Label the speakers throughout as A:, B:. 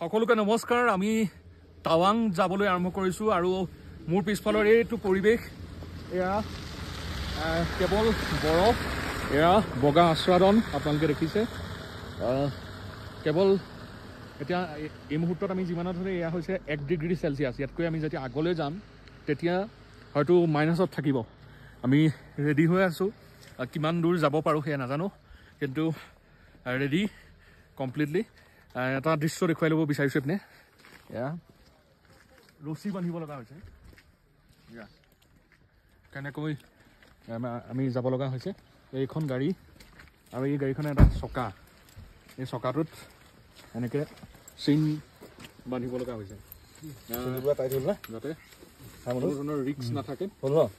A: সকলোকে নমস্কাৰ আমি টাৱাং যাবলৈ আৰম্ভ কৰিছো আৰু মোৰ পিছফালৰ এইটো পৰিবেশ এয়া কেৱল বৰফ এয়া বগা আশ্ৰাদন আপোনালোকে দেখিছে কেৱল এতিয়া এই মুহূৰ্তত আমি যিমানত ধৰে এয়া হৈছে 1 ডিগ্ৰী সেলসিয়াস ইয়াতকৈ আমি যেতিয়া আগলৈ যাম তেতিয়া হয়তো মাইনাছত থাকিব আমি ৰেডি হৈ আছো কিমান দূৰ যাব পাৰো হেয়া নাজানো কিন্তু ৰেডি কমপ্লিটলি এটা দৃশ্য দেখুৱাই ল'ব বিচাৰিছো আপনি এয়া ৰছী বান্ধিব লগা হৈছে এয়া কেনেকৈ আমি যাব লগা হৈছে এইখন গাড়ী আৰু এই গাড়ীখনে এটা চকা এই চকাটোত এনেকৈ চেইন বান্ধিব লগা হৈছে যাতে কোনো ধৰণৰ ৰিস্ক নাথাকে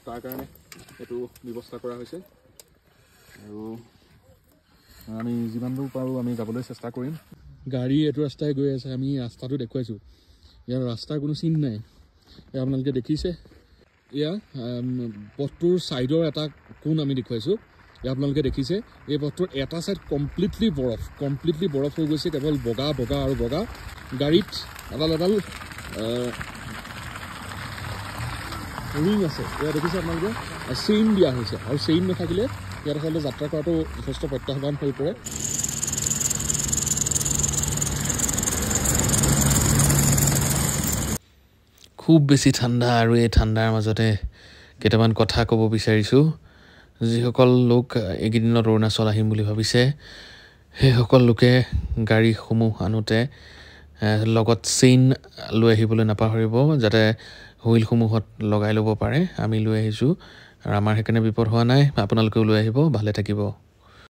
A: তাৰ কাৰণে এইটো ব্যৱস্থা কৰা হৈছে আৰু আমি যিমান দূৰ পাৰোঁ আমি যাবলৈ চেষ্টা কৰিম গাড়ী এইটো ৰাস্তাই গৈ আছে আমি ৰাস্তাটো দেখুৱাইছোঁ ইয়াৰ ৰাস্তাৰ কোনো চিন নাই এয়া আপোনালোকে দেখিছে এয়া পথটোৰ ছাইডৰ এটা কোণ আমি দেখুৱাইছোঁ এয়া আপোনালোকে দেখিছে এই পথটোৰ এটা ছাইড কমপ্লিটলি বৰফ হৈ গৈছে কেৱল বগা আৰু বগা গাড়ীত এডাল ৰিং আছে এয়া দেখিছে আপোনালোকে চেইন দিয়া হৈছে আৰু চেইন নাথাকিলে ইয়াত আচলতে যাত্ৰা কৰাটো যথেষ্ট প্ৰত্যাহ্বান হৈ পৰে
B: খুব বেছি ঠাণ্ডা আৰু এই ঠাণ্ডাৰ মাজতে কেইটামান কথা ক'ব বিচাৰিছোঁ যিসকল লোক এইকেইদিনত অৰুণাচল আহিম বুলি ভাবিছে সেইসকল লোকে গাড়ীসমূহ আনোতে লগত চেইন লৈ আহিবলৈ নাপাহৰিব যাতে হুইলসমূহত লগাই ল'ব পাৰে আমি লৈ আহিছোঁ আৰু আমাৰ সেইকাৰণে বিপদ হোৱা নাই আপোনালোকেও লৈ আহিব ভালে থাকিব